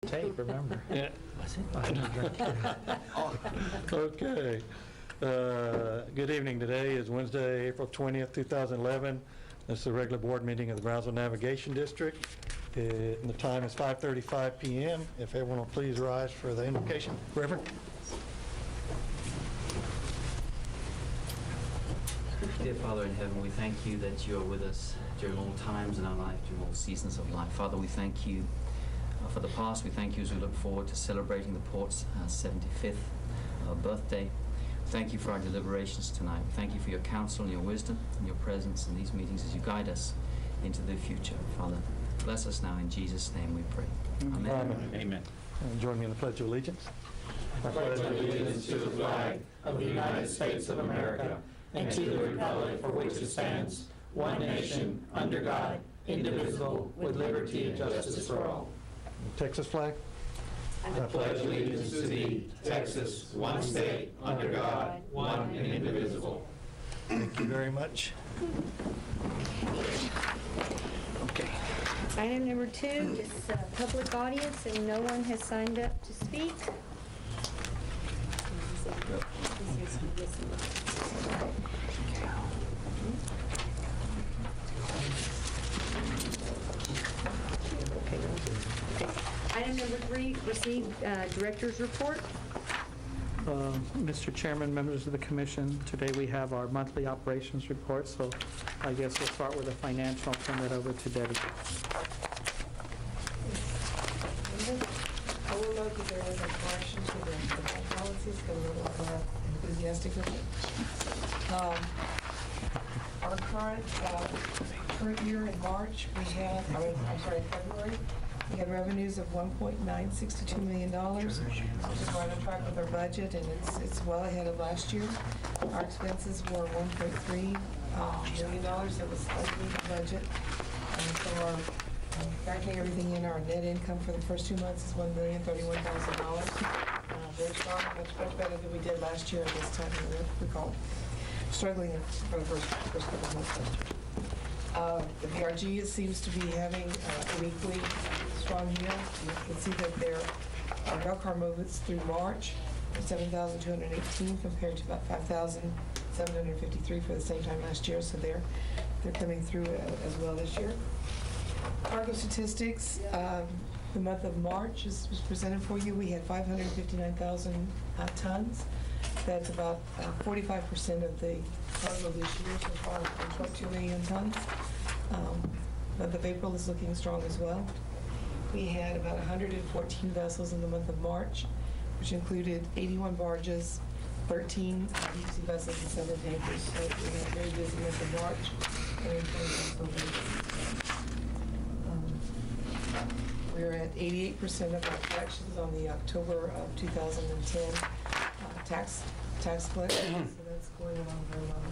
tape, remember? Yeah. Was it? Okay. Good evening. Today is Wednesday, April 20th, 2011. This is the regular board meeting of the Brownsville Navigation District. And the time is 5:35 p.m. If everyone will please rise for the invocation. Reverend. Dear Father in heaven, we thank you that you are with us during all times in our life, during all seasons of life. Father, we thank you for the past. We thank you as we look forward to celebrating the Port's 75th birthday. Thank you for our deliberations tonight. We thank you for your counsel and your wisdom and your presence in these meetings as you guide us into the future. Father, bless us now. In Jesus' name we pray. Amen. Amen. Amen. And join me in the Pledge of Allegiance. I pledge allegiance to the flag of the United States of America and to the republic for which it stands, one nation, under God, indivisible, with liberty and justice for all. Texas flag. I pledge allegiance to thee, Texas, one state, under God, one and indivisible. Thank you very much. Okay. Item number 2 is public audience, and no one has signed up to speak. Item number 3, receive director's report. Mr. Chairman, members of the Commission, today we have our monthly operations report, so I guess we'll start with the financial. I'll turn that over to Debbie. I will note that there is a correction to the policies, because we're a little more enthusiastic with it. Our current year in March, we had, February, we had revenues of $1.962 million, which is right on track with our budget, and it's well ahead of last year. Our expenses were $1.3 million, that was slightly the budget. And so our factoring everything in, our net income for the first 2 months is $1,031,000. Very strong, much better than we did last year at this time. We recall struggling for the first couple of months last year. The BRG seems to be having an equally strong year. You can see that their railcar movements through March are 7,218 compared to about 5,753 for the same time last year. So they're coming through as well this year. Cargo statistics, the month of March was presented for you. We had 559,000 tons. That's about 45% of the cargo this year so far, 1.2 million tons. Month of April is looking strong as well. We had about 114 vessels in the month of March, which included 81 barges, 13 deep sea vessels, and 7 tankers. So we had a very busy month of March. We're at 88% of our collections on the October of 2010 tax collection, so that's going along very well.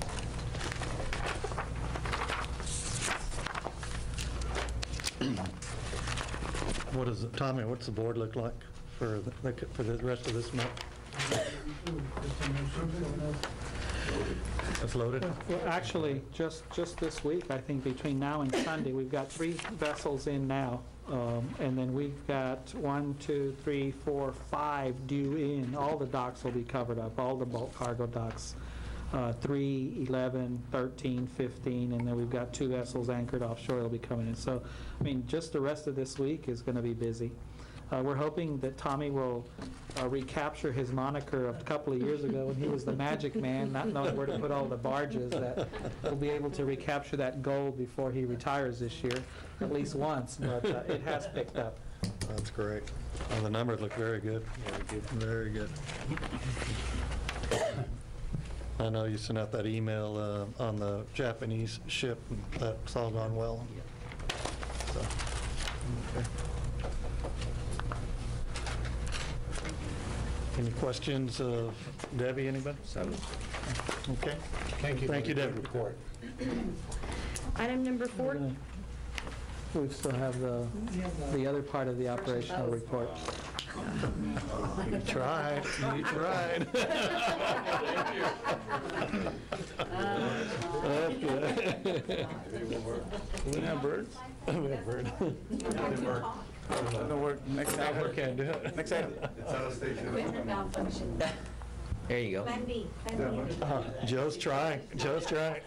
What is it, Tommy? What's the board look like for the rest of this month? It's loaded. Well, actually, just this week, I think between now and Sunday, we've got 3 vessels in now, and then we've got 1, 2, 3, 4, 5 due in. All the docks will be covered up, all the bulk cargo docks. 3, 11, 13, 15, and then we've got 2 vessels anchored offshore that'll be coming in. So, I mean, just the rest of this week is going to be busy. We're hoping that Tommy will recapture his moniker of a couple of years ago when he was the magic man, not knowing where to put all the barges, that we'll be able to recapture that gold before he retires this year, at least once, but it has picked up. That's great. Oh, the numbers look very good. Very good. I know you sent out that email on the Japanese ship. That's all gone well. So, okay. Any questions of Debbie, anybody? Okay. Thank you. Thank you, Debbie. Report. Item number 4. We still have the other part of the operational report. You tried. You tried. We have birds. We have birds. Doesn't work. Next I item. can't do it. Next item. Equipment malfunction. There you go. Plan B. Plan B. Joe's trying, Joe's trying.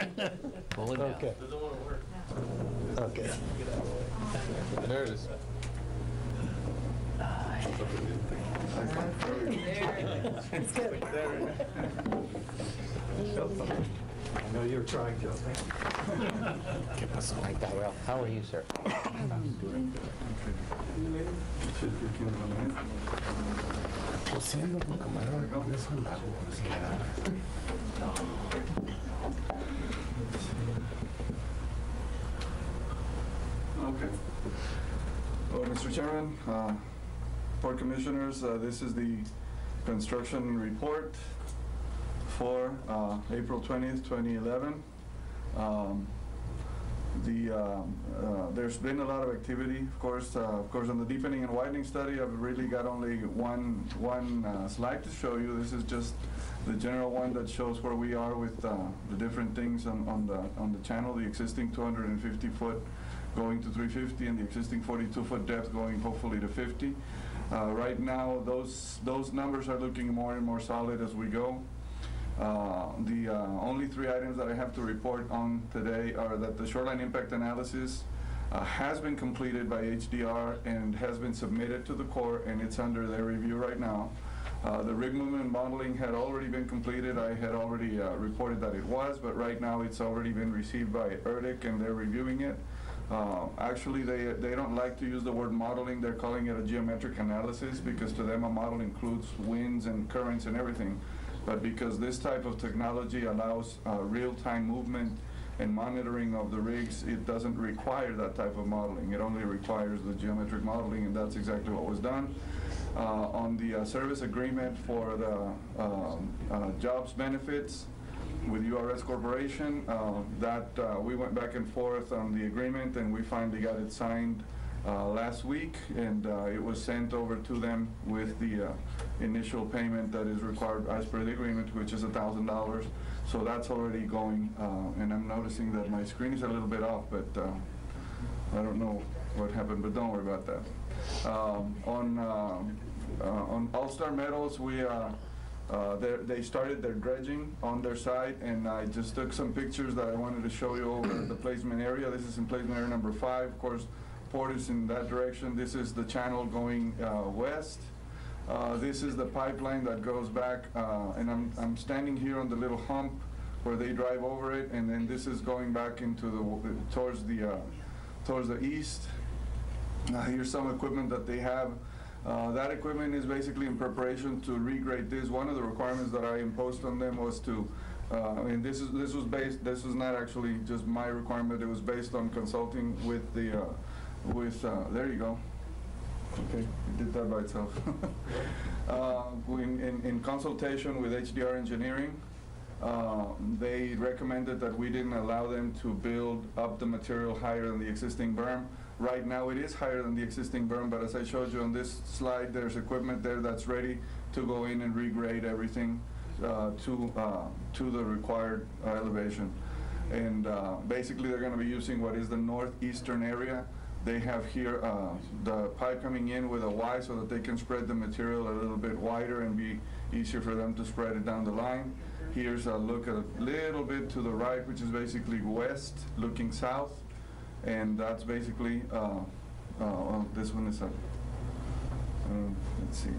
Pull it down. Okay. Okay. There it is. It's good. I know you were trying, Joe. Like that, well, how are you, sir? Okay. Well, Mr. Chairman, Board Commissioners, this is the construction report for April 20th, 2011. There's been a lot of activity, of course, on the deepening and widening study. I've really got only one slide to show you. This is just the general one that shows where we are with the different things on the channel, the existing 250-foot going to 350 and the existing 42-foot depth going hopefully to 50. Right now, those numbers are looking more and more solid as we go. The only three items that I have to report on today are that the shoreline impact analysis has been completed by HDR and has been submitted to the Corps, and it's under their review right now. The rig movement modeling had already been completed. I had already reported that it was, but right now it's already been received by ERDIC and they're reviewing it. Actually, they don't like to use the word modeling. They're calling it a geometric analysis because to them a model includes winds and currents and everything. But because this type of technology allows real-time movement and monitoring of the rigs, it doesn't require that type of modeling. It only requires the geometric modeling, and that's exactly what was done. On the service agreement for the jobs benefits with URS Corporation, we went back and forth on the agreement, and we finally got it signed last week, and it was sent over to them with the initial payment that is required as per the agreement, which is $1,000. So that's already going, and I'm noticing that my screen is a little bit off, but I don't know what happened, but don't worry about that. On All-Star Metals, they started their dredging on their site, and I just took some pictures that I wanted to show you over the placement area. This is in placement area number 5. Of course, port is in that direction. This is the channel going west. This is the pipeline that goes back, and I'm standing here on the little hump where they drive over it, and then this is going back into towards the east. Here's some equipment that they have. That equipment is basically in preparation to regrade this. One of the requirements that I imposed on them was to, and this was not actually just my requirement. It was based on consulting with the, there you go. Okay, it did that by itself. In consultation with HDR Engineering, they recommended that we didn't allow them to build up the material higher than the existing berm. Right now it is higher than the existing berm, but as I showed you on this slide, there's equipment there that's ready to go in and regrade everything to the required elevation. And basically they're going to be using what is the northeastern area. They have here the pipe coming in with a Y so that they can spread the material a little bit wider and be easier for them to spread it down the line. Here's a look a little bit to the right, which is basically west looking south. And that's basically, well, this one is a, let's see.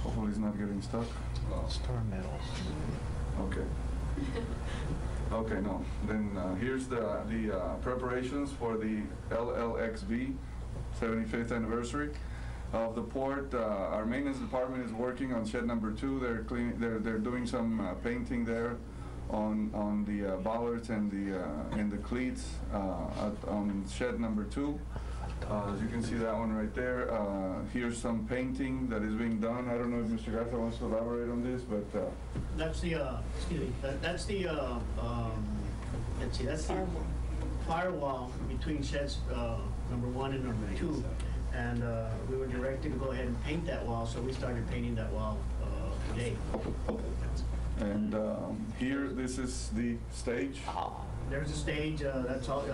Hopefully it's not getting stuck. Star Metals. Okay. Okay, no. Then here's the preparations for the LLXB 75th anniversary of the port. Our maintenance department is working on shed number 2. They're doing some painting there on the bollards and the cleats on shed number 2. As you can see that one right there. Here's some painting that is being done. I don't know if Mr. Garza wants to elaborate on this, but that's the excuse me. That's the let's see. That's the firewall between sheds number 1 and number 2, and we were directed to go ahead and paint that wall, so we started painting that wall today. And here, this is the stage. There's a stage. That's all.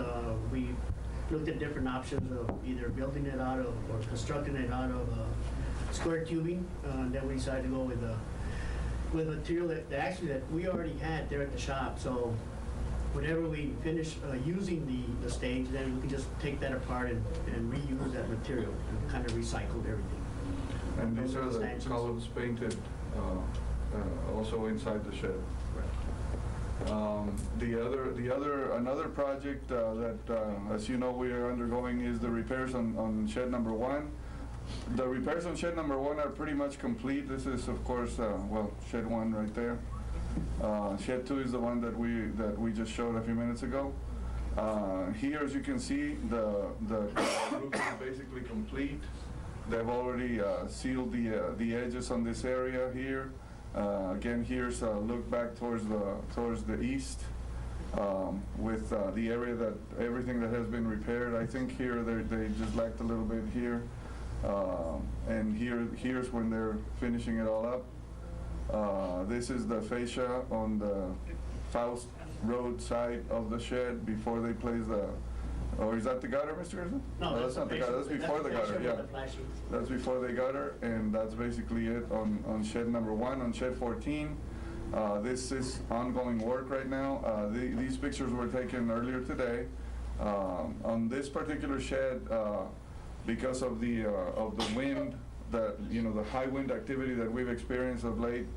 looked at different options of either building it out of or constructing it out of square tubing. Then we decided to go with material that actually that we already had there at the shop. So whenever we finish using the stage, then we can just take that apart and reuse that material and kind of recycle everything. And these are the Stanchions. columns painted also inside the shed. Another project that, as you know, we are undergoing is the repairs on shed number 1. The repairs on shed number 1 are pretty much complete. This is, of course, well, shed 1 right there. Shed 2 is the one that we just showed a few minutes ago. Here, as you can see, the roof is basically complete. They've already sealed the edges on this area here. Again, here's a look back towards the east with the area that everything that has been repaired. I think here they just lacked a little bit here, and here's when they're finishing it all up. This is the fascia on the Faust Road side of the shed before they place the. Or is that the gutter, Mr. Garza? No, that's not the gutter. That's before the gutter. Yeah. That's before the gutter, and that's basically it on shed number 1. On shed 14, this is ongoing work right now. These pictures were taken earlier today. On this particular shed, because of the wind, the high wind activity that we've experienced of late,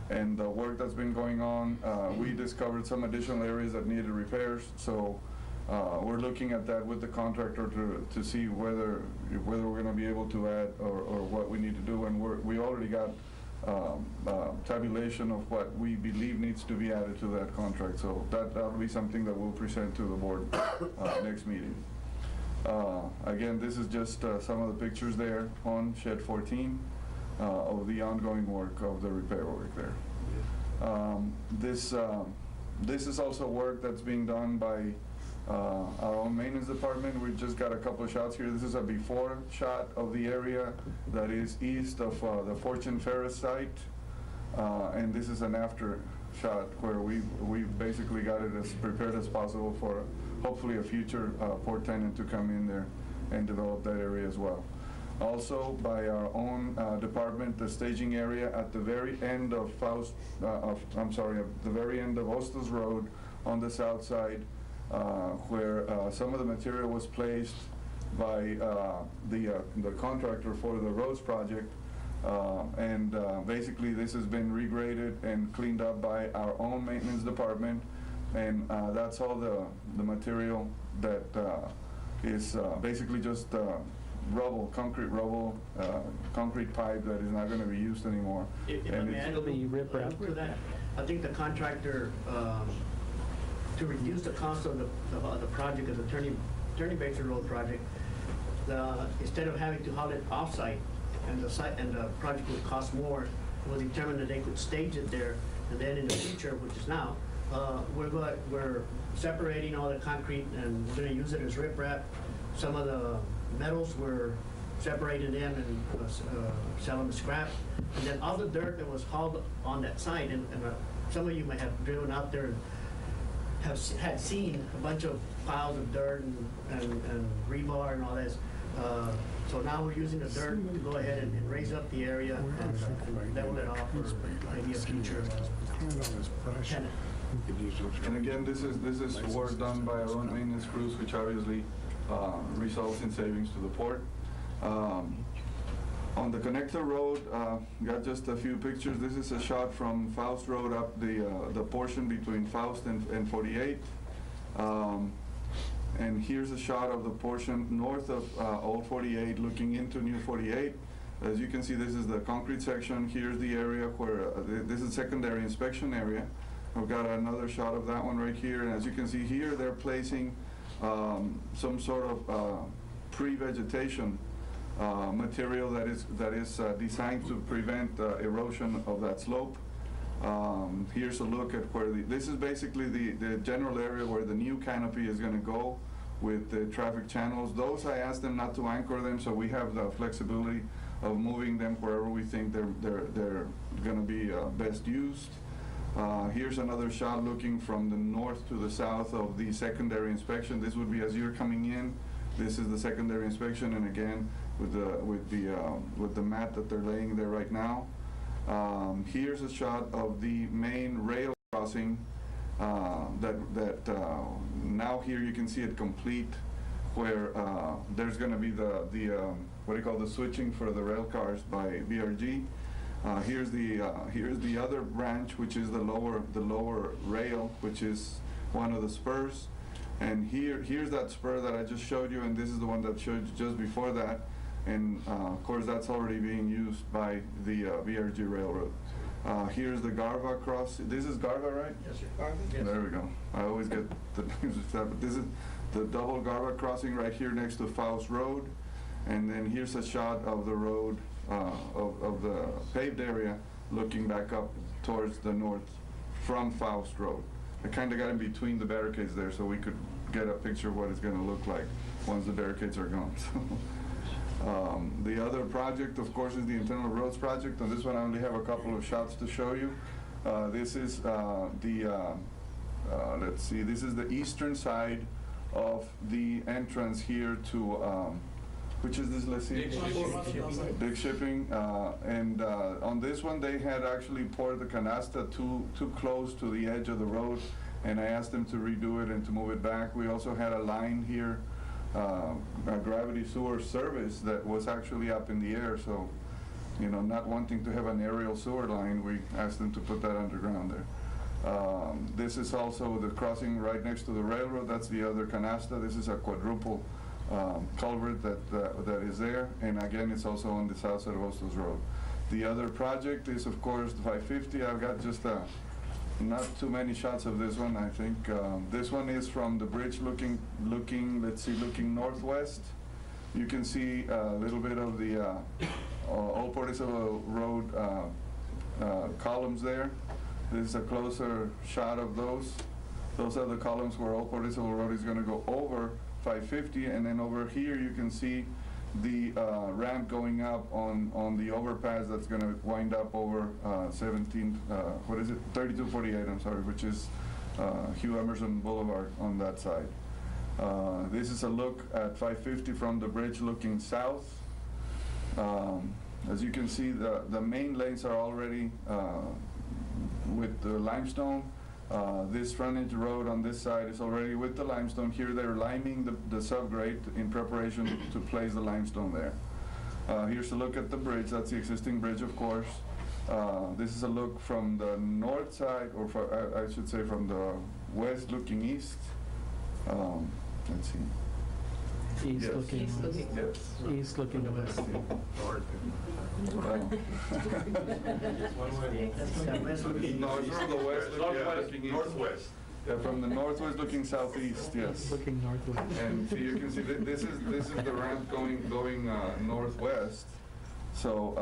and the work that's been going on, we discovered some additional areas that needed repairs. So. We're looking at that with the contractor to see whether we're going to be able to add or what we need to do, and we already got tabulation of what we believe needs to be added to that contract. So that'll be something that we'll present to the board next meeting. Again, this is just some of the pictures there on shed 14 of the ongoing work of the repair work there. This is also work that's being done by our own maintenance department. We've just got a couple of shots here. This is a before shot of the area that is east of the Fortune Ferris site, and this is an after shot where we basically got it as prepared as possible for hopefully a future port tenant to come in there and develop that area as well. Also, by our own department, the staging area at the very end of the very end of Ostos Road on the south side, where some of the material was placed by the contractor for the roads project, and basically this has been regraded and cleaned up by our own maintenance department, and that's all the material that is basically just rubble, concrete pipe that is not going to be used anymore. If I may add It'll be riprap. to that, I think the contractor, to reduce the cost of the project, of the Turning Basin Road project, instead of having to haul it off-site and the project would cost more, it was determined that they could stage it there, and then in the future, which is now, we're separating all the concrete and we're going to use it as riprap. Some of the metals were separated in and sell them as scrap, and then all the dirt that was hauled on that site, and some of you may have driven out there and had seen a bunch of piles of dirt and rebar and all this. So now we're using the dirt to go ahead and raise up the area and level it off for maybe a future tenant. And again, this is work done by our own maintenance crews, which obviously results in savings to the port. On the connector road, got just a few pictures. This is a shot from Faust Road up the portion between Faust and 48. And here's a shot of the portion north of Old 48 looking into New 48. As you can see, this is the concrete section. Here's the area where, this is secondary inspection area. I've got another shot of that one right here. And as you can see here, they're placing some sort of pre-vegetation material that is designed to prevent erosion of that slope. Here's a look at where this is basically the general area where the new canopy is going to go with the traffic channels. Those I asked them not to anchor them, so we have the flexibility of moving them wherever we think they're going to be best used. Here's another shot looking from the north to the south of the secondary inspection. This would be as you're coming in This is the secondary inspection, and again, with the mat that they're laying there right now. Here's a shot of the main rail crossing now here you can see it complete, where there's going to be the what do you call the switching for the rail cars by BRG. Here's the other branch, which is the lower rail, which is one of the spurs. And here's that spur that I just showed you, and this is the one that showed you just before that. And of course, that's already being used by the BRG Railroad. Here's the Garva cross. This is Garva, right? Yes, sir. Garva? Yes. There we go. I always get the names mixed up. But this is the double Garva crossing right here next to Faust Road. And then here's a shot of the road, of the paved area, looking back up towards the north from Faust Road. I kind of got in between the barricades there so we could get a picture of what it's going to look like once the barricades are gone. The other project, of course, is the internal roads project. On this one, I only have a couple of shots to show you. This is let's see, this is the eastern side of the entrance here to, which is this, let's see? Big Shipping. And on this one, they had actually poured the canasta too close to the edge of the road, and I asked them to redo it and to move it back. We also had a line here, a gravity sewer service that was actually up in the air, so, you know, not wanting to have an aerial sewer line, we asked them to put that underground there. This is also the crossing right next to the railroad. That's the other canasta. This is a quadruple culvert that is there, and again, it's also on the south side of Hostos Road. The other project is, of course, the 550. I've got just not too many shots of this one, I think. This one is from the bridge looking northwest. You can see a little bit of the Old Port Isabel Road columns there. This is a closer shot of those. Those are the columns where Old Port Isabel Road is going to go over 550, and then over here you can see the ramp going up on the overpass that's going to wind up over 3248, I'm sorry, which is Hugh Emerson Boulevard on that side. This is a look at 550 from the bridge looking south. As you can see, the main lanes are already with the limestone. This frontage road on this side is already with the limestone. Here they're liming the subgrade in preparation to place the limestone there. Here's a look at the bridge. That's the existing bridge, of course. This is a look from the north side, or I should say from the west looking east. Let's see. East Yes. looking East west. looking. Yes. East looking west. That's the west looking. No, it's from the west looking east. Northwest. Yeah, from the northwest looking southeast, yes. Looking northwest. And so you can see that this is the ramp going northwest. So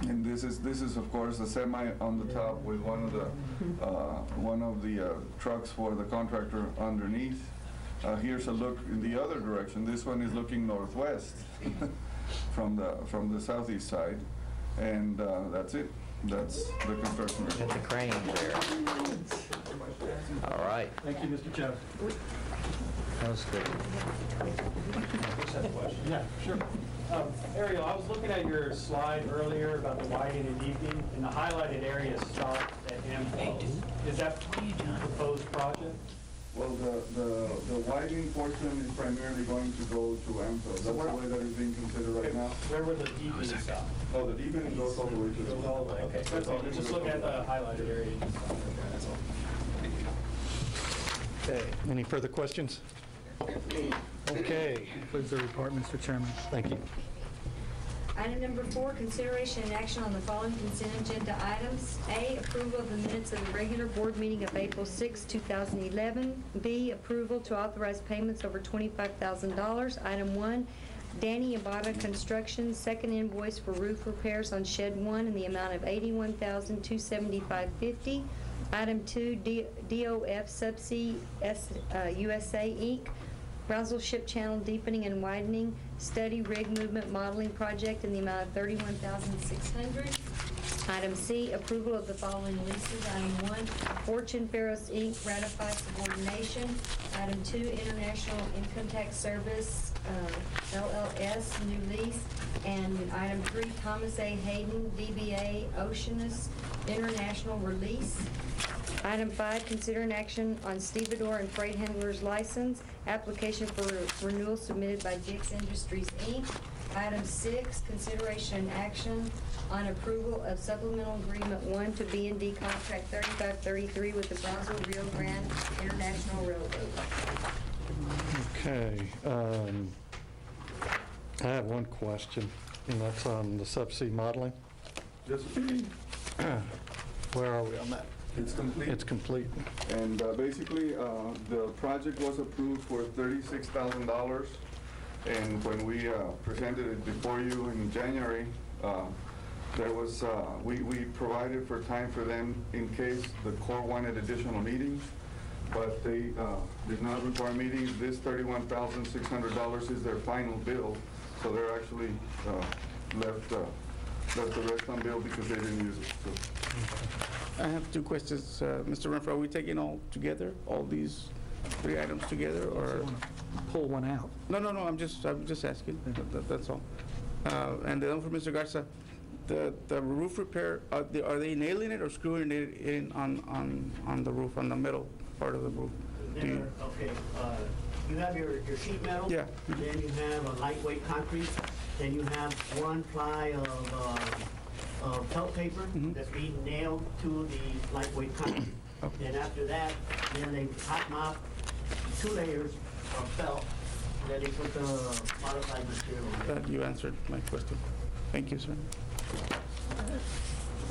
and this is of course a semi on the top with one of the trucks for the contractor underneath. Here's a look in the other direction. This one is looking northwest from the southeast side, and that's it. That's the construction. Got the crane there. All right, Thank you, Mr. Chairman. that was good. Yeah, sure. Ariel, I was looking at your slide earlier about the widening and deepening, and the highlighted area starts at M Post. Is that a proposed project? Well, the widening portion is primarily going to go to AMPO. That's the way that it's being considered right now. Where would the deepening stop? Oh, the deepening goes all the way to the. Goes all the way, okay. That's all. Just look at the highlighted area. That's all. Okay, any further questions? Okay, Concludes the report, Mr. Chairman. thank you. Item number 4, consideration and action on the following consent agenda items. A, approval of the minutes of the regular board meeting of April 6, 2011. B, approval to authorize payments over $25,000. Item 1, Danny Abada Construction, second invoice for roof repairs on Shed 1 in the amount of $81,275.50. Item 2, DOF Subsea USA, Inc., Brownsville Ship Channel Deepening and Widening Study Rig Movement Modeling Project in the amount of $31,600. Item C, approval of the following leases. Item 1, Fortune Ferros, Inc., ratified subordination. Item 2, International Income Tax Service, LLS, new lease. And item 3, Thomas A. Hayden, DBA Oceanus International, release. Item 5, consider an action on stevedore and freight handler's license, application for renewal submitted by Dix Industries, Inc. Item 6, consideration and action on approval of supplemental agreement 1 to BND contract 3533 with the Brownsville Rio Grande International Railroad. Okay. I have one question, and that's on the subsea modeling. Yes, Where are we on that? it's complete. It's complete. And basically, the project was approved for $36,000. And when we presented it before you in January, there was, we provided for time for them in case the Corps wanted additional meetings, but they did not require meetings. This $31,600 is their final bill, so they're actually left the rest on bill because they didn't use it. So. I have two questions. Mr. Renfro, are we taking all together, all these 3 items together, or? Pull one out. No, I'm just asking. That's all. And the one for Mr. Garza, the roof repair, are they nailing it or screwing it in on the roof, on the metal part of the roof? Okay, you have your sheet metal. Yeah. Then you have a lightweight concrete. Then you have 1 ply of felt paper that's being nailed to the lightweight concrete. Okay. Then after that, then they hot mop 2 layers of felt. Then they put the modified material on it. You answered my question. Thank you, sir.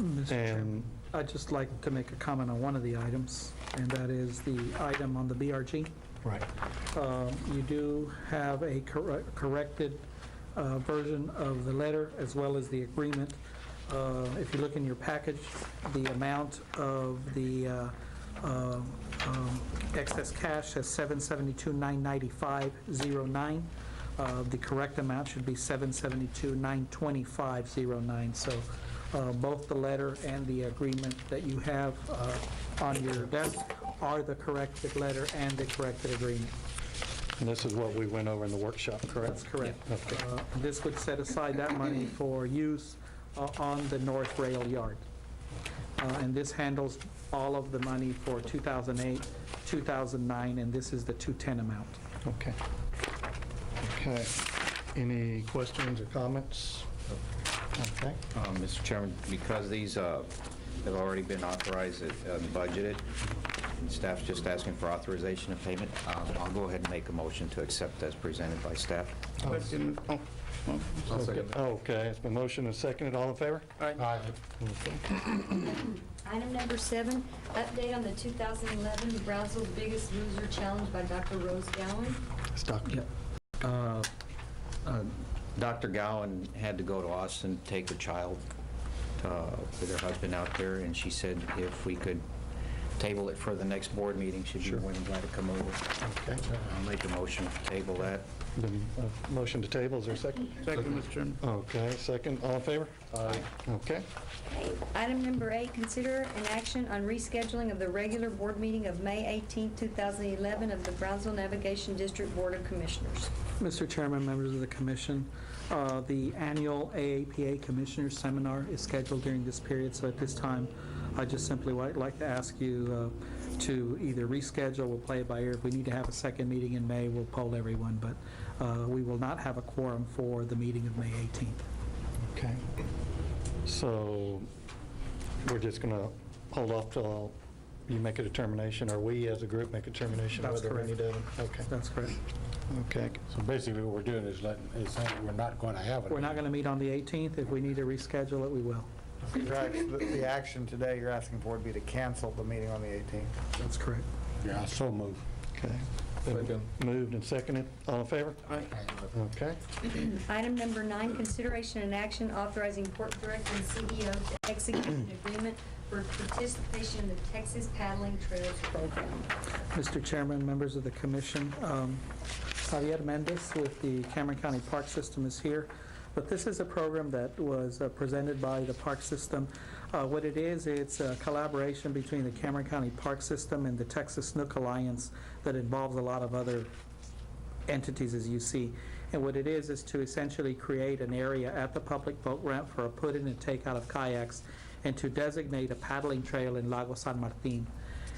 Mr. Chairman, And I'd just like to make a comment on one of the items, and that is the item on the BRG. right. You do have a corrected version of the letter as well as the agreement. If you look in your package, the amount of the excess cash says $772,995.09. The correct amount should be $772,925.09. So both the letter and the agreement that you have on your desk are the corrected letter and the corrected agreement. And this is what we went over in the workshop, correct? That's correct. Okay. This would set aside that money for use on the North Rail Yard. And this handles all of the money for 2008, 2009, and this is the 210 amount. Okay. Okay. Any questions or comments? Okay. Mr. Chairman, because these have already been authorized and budgeted, and staff's just asking for authorization of payment, I'll go ahead and make a motion to accept as presented by staff. Question, Okay, it's been motioned and seconded. All in favor? Aye. Item number 7, update on the 2011 Brownsville's Biggest Loser Challenge by Dr. Rose Gowan. It's Dr. Dr. Gowan had to go to Austin to take her child with her husband out there, and she said if we could table it for the next board meeting, she'd be more than glad to come over. Okay. I'll make a motion to table that. Been a motion to table, is there a second? Second, Mr. Chairman. Okay, second. All in favor? Aye. Okay. Item number 8, consider an action on rescheduling of the regular board meeting of May 18, 2011 of the Brownsville Navigation District Board of Commissioners. Mr. Chairman, members of the commission, the annual AAPA Commissioners Seminar is scheduled during this period, so at this time, I just simply would like to ask you to either reschedule, we'll play it by ear. If we need to have a second meeting in May, we'll poll everyone, but we will not have a quorum for the meeting of May 18th. Okay. So we're just going to hold off till you make a determination, or we as a group make a determination That's whether we correct. need to. Okay. That's correct. Okay. So basically what we're doing is saying we're not going to have it. We're not going to meet on the 18th. If we need to reschedule it, we will. The action today you're asking for would be to cancel the meeting on the 18th. That's correct. Yeah, so move. Okay. Been moved and seconded. All in favor? Aye. Okay. Item number 9, consideration and action authorizing Port Director and CEO to execute an agreement for participation in the Texas Paddling Trails Program. Mr. Chairman, members of the commission, Javier Mendez with the Cameron County Park System is here. But this is a program that was presented by the park system. What it is, it's a collaboration between the Cameron County Park System and the Texas Snook Alliance that involves a lot of other entities, as you see. And what it is to essentially create an area at the public boat ramp for a put-in and take-out of kayaks, and to designate a paddling trail in Lago San Martin.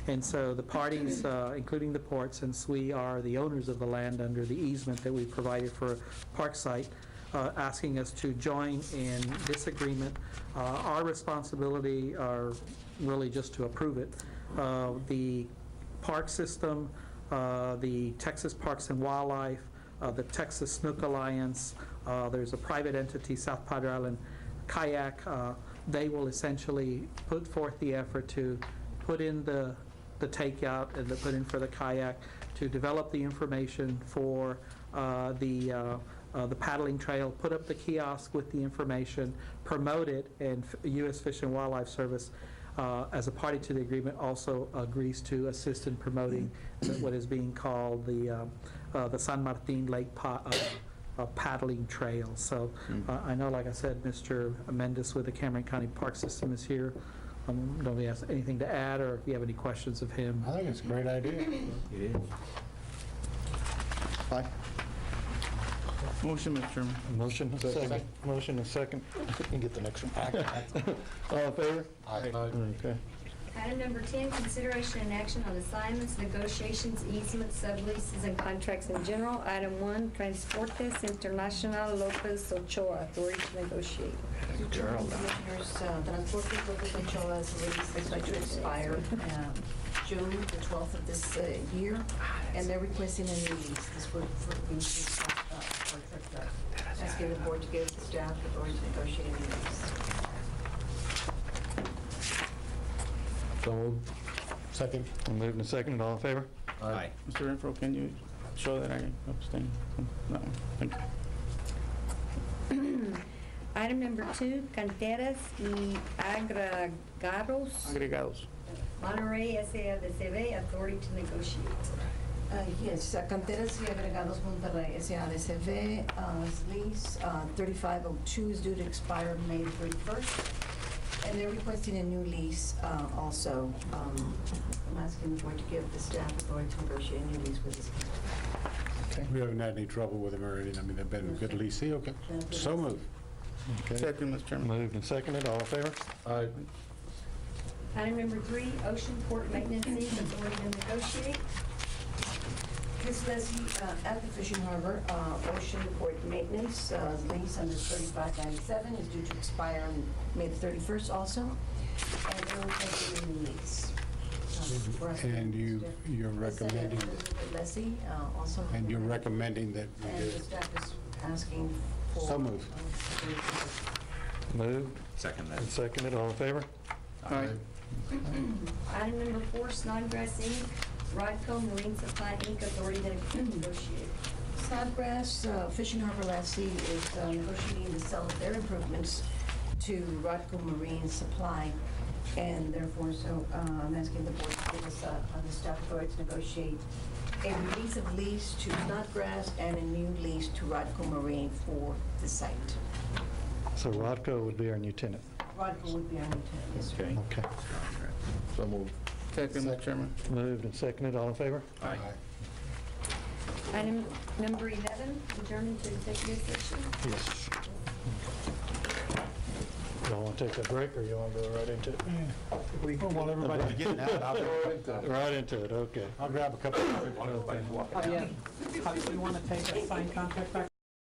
And so the parties, including the port, since we are the owners of the land under the easement that we provided for park site, asking us to join in this agreement. Our responsibility are really just to approve it. The park system, the Texas Parks and Wildlife, the Texas Snook Alliance, there's a private entity, South Padre Island Kayak. They will essentially put forth the effort to put in the takeout and the put in for the kayak, to develop the information for the paddling trail, put up the kiosk with the information, promote it, and U.S. Fish and Wildlife Service, as a party to the agreement, also agrees to assist in promoting what is being called the San Martin Lake paddling trail. So I know, like I said, Mr. Mendes with the Cameron County Park System is here. Don't we have anything to add, or if you have any questions of him? I think it's a great idea. It is. Aye. Motion, Mr. Chairman. Motion and second. Motion and second. You can get the next one. All in favor? Aye. Okay. Item number 10, consideration and action on assignments, negotiations, easements, subleases, and contracts in general. Item 1, Transportes Internacional Lopez Ochoa, authority to negotiate. Commissioners, Transportes Lopez Ochoa's lease is going to expire June the 12th of this year, and they're requesting a new lease. This would asking the board to give the staff authority to negotiate a new lease. So moved. Second. Moved and seconded. All in favor? Aye. Mr. Renfro, can you show that I abstain from that one? Thank you. Item number 2, Canteras y Agregados. Monterey SADCB, authority to negotiate. Yes, Canteras y Agregados Monterrey, SADCB, lease 3502 is due to expire May 31st. And they're requesting a new lease also. I'm asking the board to give the staff authority to negotiate a new lease with this company. We haven't had any trouble with them or anything. I mean, they've been a good leasing. Okay. So moved. Okay. Second, Mr. Chairman. Moved and seconded. All in favor? Aye. Item number 3, Ocean Port Maintenance Lease, authority to negotiate. Ms. Leslie, at the Fishing Harbor, Ocean Port Maintenance lease under 3597 is due to expire on May the 31st also, and they're requesting a new lease. And you're recommending, Leslie also. and you're recommending that we And do. the staff is asking for. So moved. Moved Second that. and seconded. All in favor? Aye. Item number 4, Snodgrass Inc., Rodco Marine Supply Inc., authority to negotiate. Snodgrass Fishing Harbor Lassie is negotiating the sale of their improvements to Rodco Marine Supply, and therefore, so I'm asking the board to give us the staff authority to negotiate a release of lease to Snodgrass and a new lease to Rodco Marine for the site. So Rodco would be our new tenant. Rodco would be our new tenant, yes, sir. Okay. So moved. Second, Mr. Chairman. Moved and seconded. All in favor? Aye. Item number 11, adjourning to executive session. Yes. Y'all want to take a break, or you want to go right into it? We want everybody to get out. I'll go right into it. Right into it, okay. I'll grab a couple of. Javier, do you want to take a signed contract back